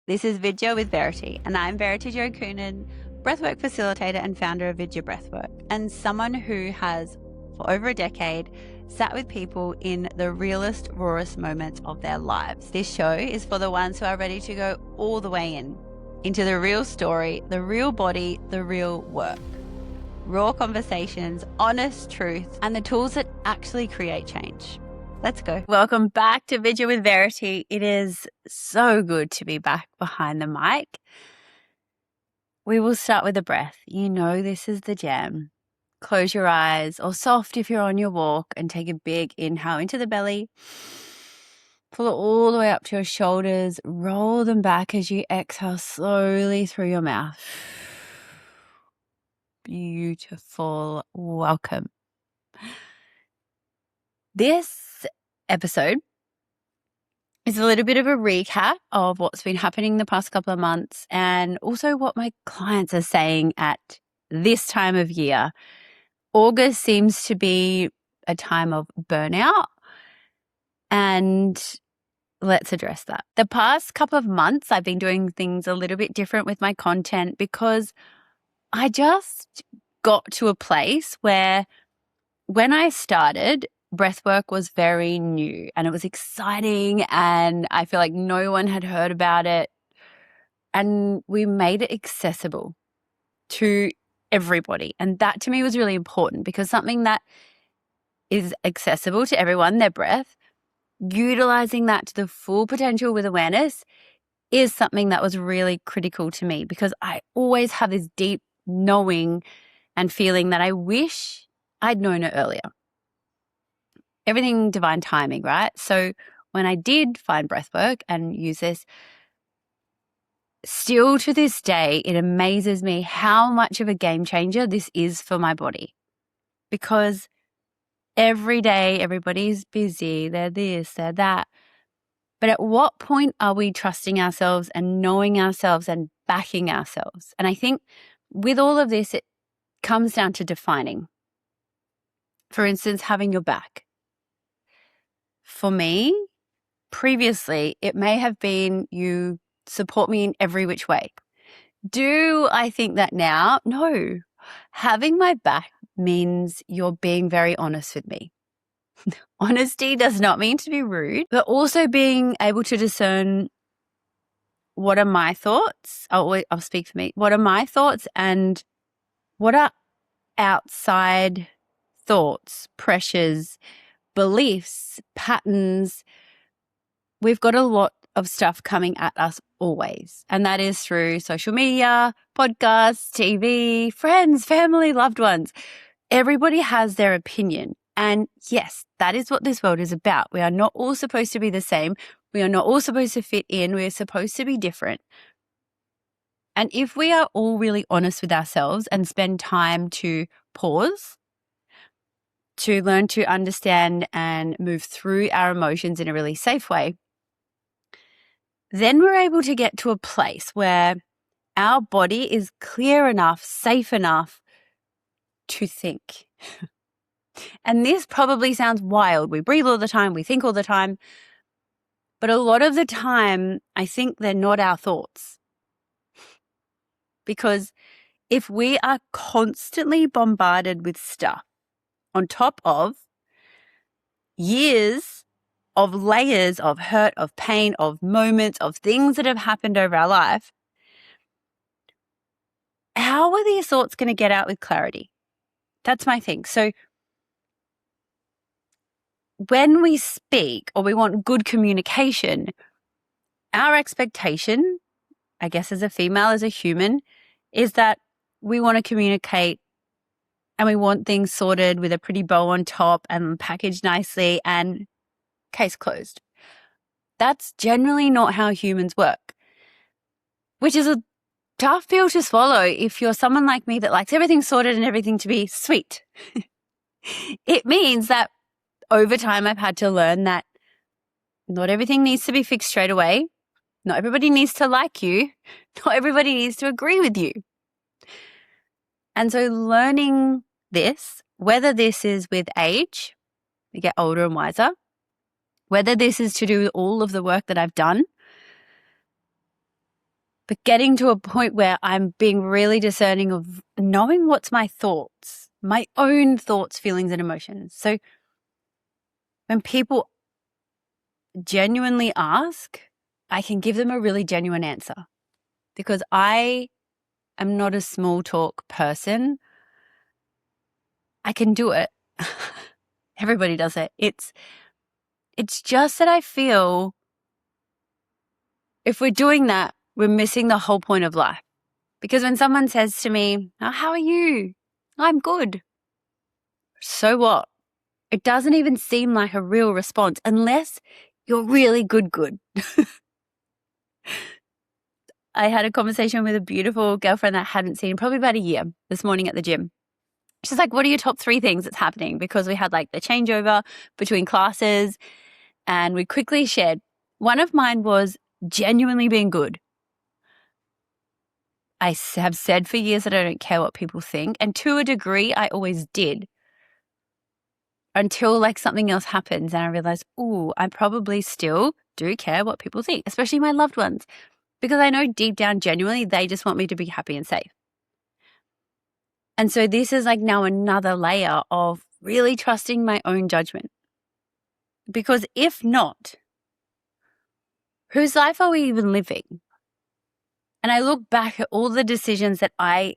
This is Vidya with Verity, and I'm Verity Jo Coonan, Breathwork facilitator and founder of Vidya Breathwork, and someone who has, for over a decade, sat with people in the realest, rawest moments of their lives. This show is for the ones who are ready to go all the way into the real story, the real body, the real work. Raw conversations, honest truth, and the tools that actually create change. Let's go. Welcome back to Vidya with Verity. It is so good to be back behind the mic. We will start with a breath. You know this is the jam. Close your eyes or soft if you're on your walk and take a big inhale into the belly. Pull it all the way up to your shoulders. Roll them back as you exhale slowly through your mouth. Beautiful. Welcome. This episode is a little bit of a recap of what's been happening the past couple of months and also what my clients are saying at this time of year. August seems to be a time of burnout, and let's address that. The past couple of months, I've been doing things a little bit different with my content because I just got to a place where when I started, Breathwork was very new and it was exciting, and I feel like no one had heard about it, and we made it accessible to everybody. And that to me was really important, because something that is accessible to everyone, their breath, utilizing that to the full potential with awareness is something that was really critical to me, because I always have this deep knowing and feeling that I wish I'd known it earlier. Everything divine timing, right? So when I did find breathwork and use this, still to this day, it amazes me how much of a game changer this is for my body. Because every day, everybody's busy, they're this, they're that. But at what point are we trusting ourselves and knowing ourselves and backing ourselves? And I think with all of this, it comes down to defining. For instance, having your back. For me, previously, it may have been you support me in every which way. Do I think that now? No. Having my back means you're being very honest with me. Honesty does not mean to be rude, but also being able to discern what are my thoughts. I'll speak for me. What are my thoughts and what are outside thoughts, pressures, beliefs, patterns. We've got a lot of stuff coming at us always, and that is through social media, podcasts, TV, friends, family, loved ones. Everybody has their opinion. And yes, that is what this world is about. We are not all supposed to be the same. We are not all supposed to fit in. We are supposed to be different. And if we are all really honest with ourselves and spend time to pause, to learn to understand and move through our emotions in a really safe way, then we're able to get to a place where our body is clear enough, safe enough to think. And this probably sounds wild. We breathe all the time, we think all the time, but a lot of the time, I think they're not our thoughts. Because if we are constantly bombarded with stuff, on top of years of layers of hurt, of pain, of moments, of things that have happened over our life, how are these thoughts going to get out with clarity? That's my thing. So when we speak or we want good communication, our expectation, I guess as a female, as a human, is that we want to communicate and we want things sorted with a pretty bow on top and packaged nicely and case closed. That's generally not how humans work, which is a tough pill to swallow if you're someone like me that likes everything sorted and everything to be sweet. It means that over time I've had to learn that not everything needs to be fixed straight away. Not everybody needs to like you. Not everybody needs to agree with you. And so learning this, whether this is with age, we get older and wiser, whether this is to do with all of the work that I've done, but getting to a point where I'm being really discerning of knowing what's my thoughts, my own thoughts, feelings, and emotions. So when people genuinely ask, I can give them a really genuine answer because I am not a small talk person. I can do it. Everybody does it. It's just that I feel if we're doing that, we're missing the whole point of life. Because when someone says to me, "Oh, how are you?" "I'm good." So what? It doesn't even seem like a real response unless you're really good. I had a conversation with a beautiful girlfriend that I hadn't seen in probably about a year this morning at the gym. She's like, "What are your top 3 things that's happening?" Because we had like the changeover between classes and we quickly shared. One of mine was genuinely being good. I have said for years that I don't care what people think. And to a degree, I always did. Until like something else happens and I realize, I probably still do care what people think, especially my loved ones. Because I know deep down, genuinely, they just want me to be happy and safe. And so this is like now another layer of really trusting my own judgment. Because if not, whose life are we even living? And I look back at all the decisions that I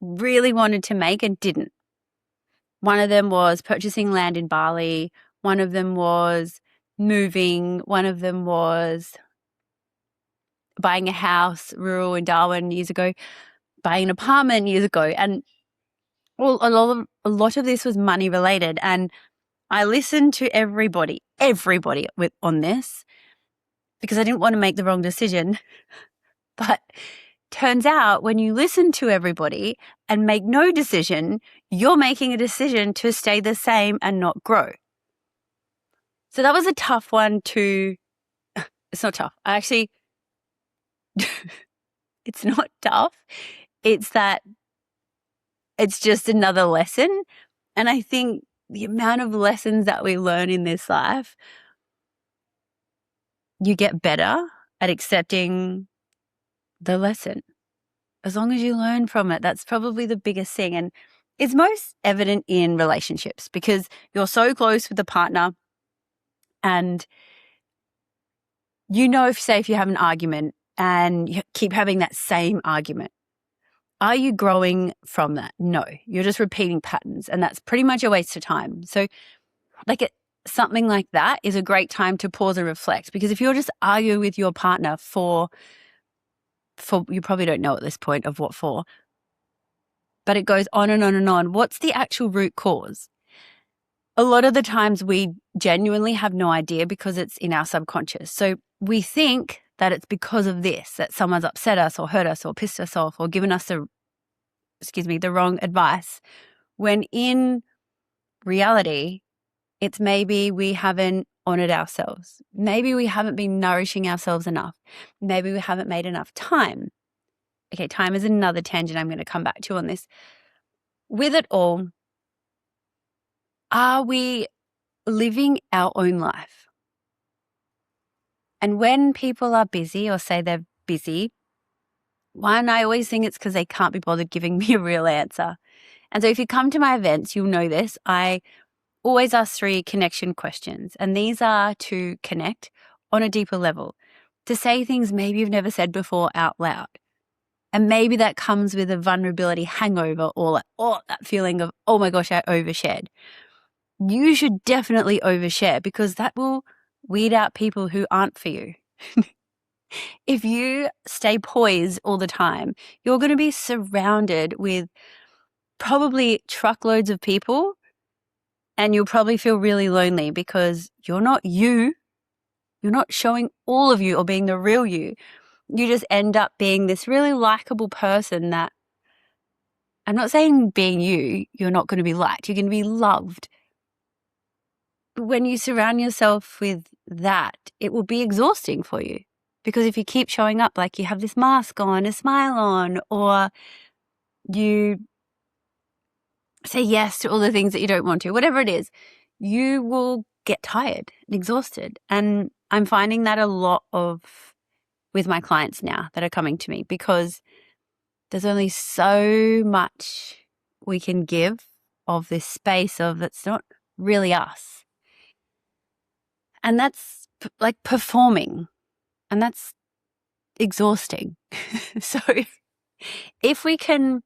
really wanted to make and didn't. One of them was purchasing land in Bali. One of them was moving. One of them was buying a house rural in Darwin years ago, buying an apartment years ago. And well, a lot of this was money related. And I listened to everybody on this because I didn't want to make the wrong decision. But turns out when you listen to everybody and make no decision, you're making a decision to stay the same and not grow. So that was a tough one to, it's not tough. It's not tough. It's that it's just another lesson. And I think the amount of lessons that we learn in this life, you get better at accepting the lesson. As long as you learn from it, that's probably the biggest thing. And it's most evident in relationships because you're so close with the partner and if you have an argument and you keep having that same argument, are you growing from that? No, you're just repeating patterns and that's pretty much a waste of time. So something like that is a great time to pause and reflect because if you're just arguing with your partner for you probably don't know at this point of what for, but it goes on and on and on. What's the actual root cause? A lot of the times we genuinely have no idea because it's in our subconscious. So we think that it's because of this, that someone's upset us or hurt us or pissed us off or given us the wrong advice. When in reality, it's maybe we haven't honored ourselves. Maybe we haven't been nourishing ourselves enough. Maybe we haven't made enough time. Okay, time is another tangent I'm going to come back to on this. With it all, are we living our own life? And when people are busy or say they're busy, one, I always think it's because they can't be bothered giving me a real answer. And so if you come to my events, you'll know this. I always ask 3 connection questions. And these are to connect on a deeper level, to say things maybe you've never said before out loud. And maybe that comes with a vulnerability hangover or that feeling of, oh my gosh, I overshared. You should definitely overshare because that will weed out people who aren't for you. If you stay poised all the time, you're going to be surrounded with probably truckloads of people and you'll probably feel really lonely because you're not you. You're not showing all of you or being the real you. You just end up being this really likable person that, I'm not saying being you're not going to be liked. You're going to be loved. But when you surround yourself with that, it will be exhausting for you. Because if you keep showing up like you have this mask on, a smile on, or you say yes to all the things that you don't want to, whatever it is, you will get tired and exhausted. And I'm finding that a lot of with my clients now that are coming to me, because there's only so much we can give of this space of it's not really us. And that's like performing, and that's exhausting. So if we can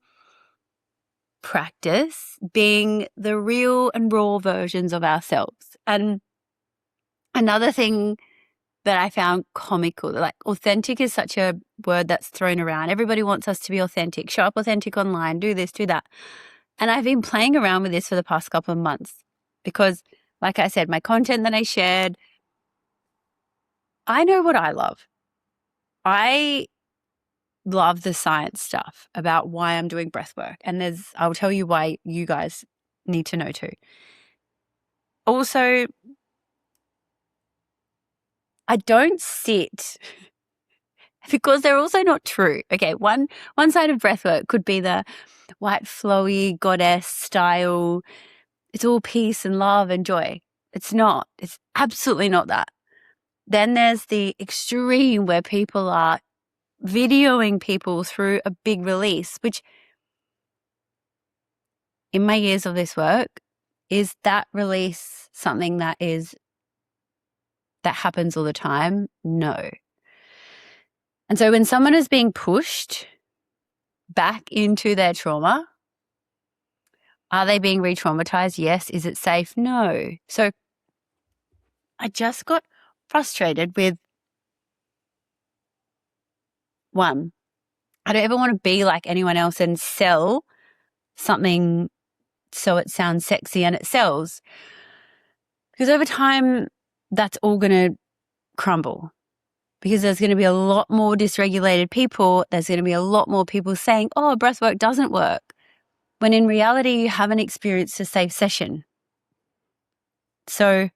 practice being the real and raw versions of ourselves. And another thing that I found comical, like authentic is such a word that's thrown around. Everybody wants us to be authentic, show up authentic online, do this, do that. And I've been playing around with this for the past couple of months because, like I said, my content that I shared, I know what I love. I love the science stuff about why I'm doing breathwork. And I'll tell you why you guys need to know too. Also, I don't sit because they're also not true. Okay, one side of breathwork could be the white flowy goddess style. It's all peace and love and joy. It's not. It's absolutely not that. Then there's the extreme where people are videoing people through a big release, which in my years of this work, is that release something that happens all the time? No. And so when someone is being pushed back into their trauma, are they being re-traumatized? Yes. Is it safe? No. So I just got frustrated with, one, I don't ever want to be like anyone else and sell something so it sounds sexy and it sells. Because over time, that's all going to crumble. Because there's going to be a lot more dysregulated people. There's going to be a lot more people saying, oh, breathwork doesn't work. When in reality, you haven't experienced a safe session. So,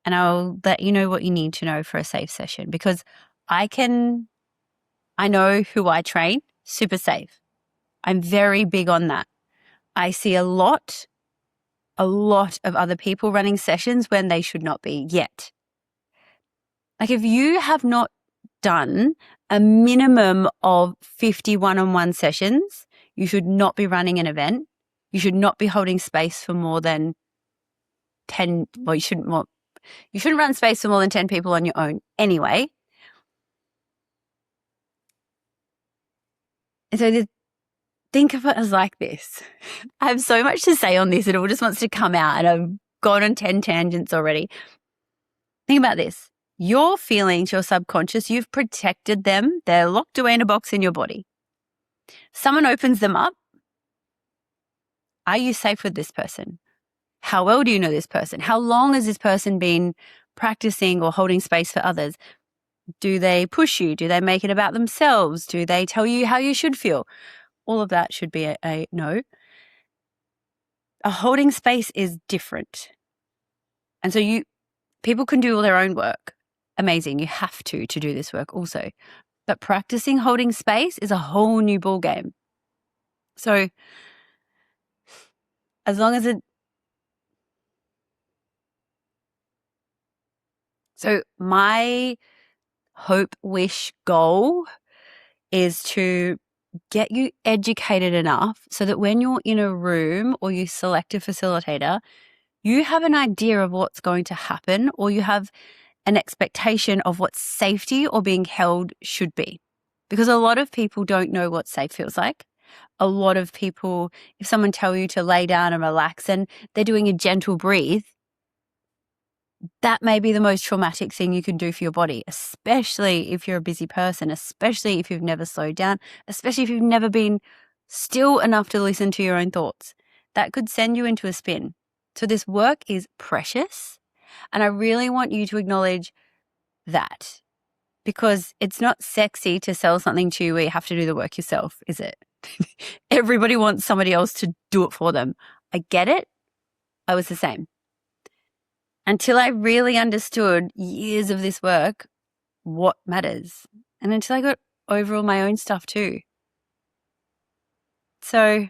and I'll let you know what you need to know for a safe session, because I know who I train, super safe. I'm very big on that. I see a lot of other people running sessions when they should not be yet. Like if you have not done a minimum of 50 one-on-one sessions, you should not be running an event. You should not be holding space for more than 10. Well, you shouldn't run space for more than 10 people on your own anyway. And so think of it as like this. I have so much to say on this. It all just wants to come out, and I've gone on 10 tangents already. Think about this. Your feelings, your subconscious, you've protected them. They're locked away in a box in your body. Someone opens them up. Are you safe with this person? How well do you know this person? How long has this person been practicing or holding space for others? Do they push you? Do they make it about themselves? Do they tell you how you should feel? All of that should be a no. A holding space is different. And so people can do all their own work. Amazing. You have to do this work also. But practicing holding space is a whole new ball game. So as long as so my hope, wish, goal is to get you educated enough so that when you're in a room or you select a facilitator, you have an idea of what's going to happen, or you have an expectation of what safety or being held should be. Because a lot of people don't know what safe feels like. A lot of people, if someone tell you to lay down and relax and they're doing a gentle breathe, that may be the most traumatic thing you can do for your body, especially if you're a busy person, especially if you've never slowed down, especially if you've never been still enough to listen to your own thoughts. That could send you into a spin. So this work is precious, and I really want you to acknowledge that, because it's not sexy to sell something to you where you have to do the work yourself, is it? Everybody wants somebody else to do it for them. I get it. I was the same. Until I really understood years of this work, what matters. And until I got over all my own stuff too. So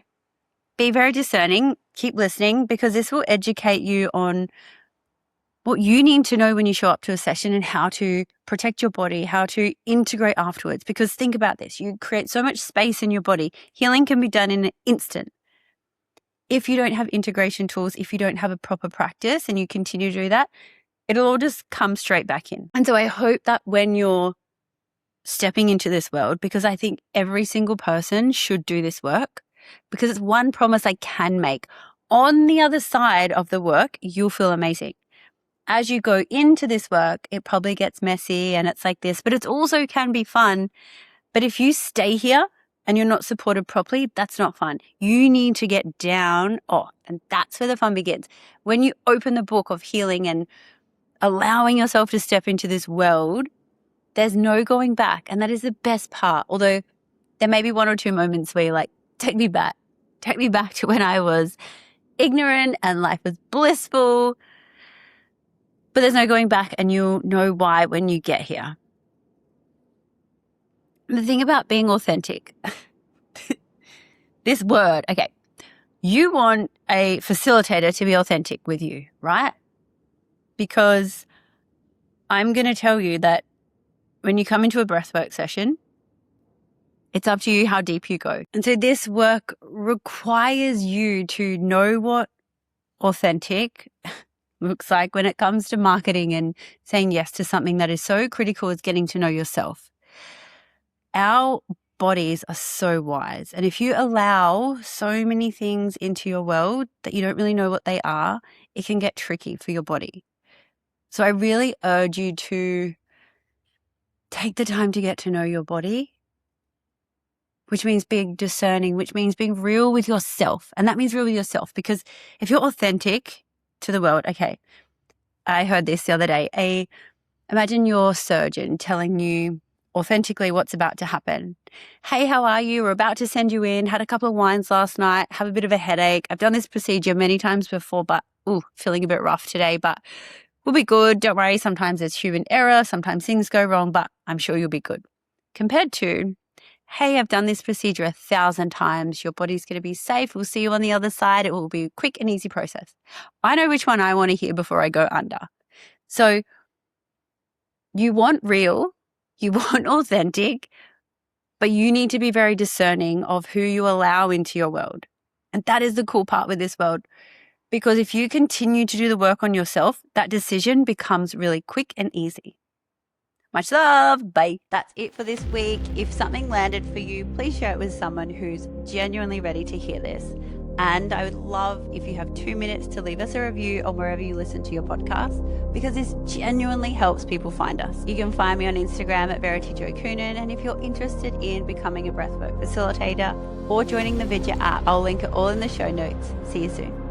be very discerning, keep listening, because this will educate you on what you need to know when you show up to a session and how to protect your body, how to integrate afterwards. Because think about this, you create so much space in your body. Healing can be done in an instant. If you don't have integration tools, if you don't have a proper practice and you continue to do that, it'll all just come straight back in. And so I hope that when you're stepping into this world, because I think every single person should do this work, because it's one promise I can make. On the other side of the work, you'll feel amazing. As you go into this work, it probably gets messy and it's like this, but it also can be fun. But if you stay here and you're not supported properly, that's not fun. You need to get down. And that's where the fun begins. When you open the book of healing and allowing yourself to step into this world, there's no going back. And that is the best part. Although there may be one or two moments where you're like, take me back to when I was ignorant and life was blissful. But there's no going back, and you'll know why when you get here. The thing about being authentic, this word, okay, you want a facilitator to be authentic with you, right? Because I'm going to tell you that when you come into a breathwork session, it's up to you how deep you go. And so this work requires you to know what authentic looks like when it comes to marketing and saying yes to something that is so critical as getting to know yourself. Our bodies are so wise. And if you allow so many things into your world that you don't really know what they are, it can get tricky for your body. So I really urge you to take the time to get to know your body, which means being discerning, which means being real with yourself. And that means real with yourself, because if you're authentic to the world, okay, I heard this the other day. Imagine your surgeon telling you authentically what's about to happen. Hey, how are you? We're about to send you in. Had a couple of wines last night. Have a bit of a headache. I've done this procedure many times before, but feeling a bit rough today, but we'll be good. Don't worry. Sometimes there's human error. Sometimes things go wrong, but I'm sure you'll be good. Compared to, hey, I've done this procedure 1,000 times. Your body's going to be safe. We'll see you on the other side. It will be a quick and easy process. I know which one I want to hear before I go under. So you want real, you want authentic, but you need to be very discerning of who you allow into your world. And that is the cool part with this world, because if you continue to do the work on yourself, that decision becomes really quick and easy. Much love. Bye. That's it for this week. If something landed for you, please share it with someone who's genuinely ready to hear this. And I would love if you have 2 minutes to leave us a review on wherever you listen to your podcast, because this genuinely helps people find us. You can find me on Instagram at Verity Coonan. And if you're interested in becoming a breathwork facilitator or joining the Vidya app, I'll link it all in the show notes. See you soon.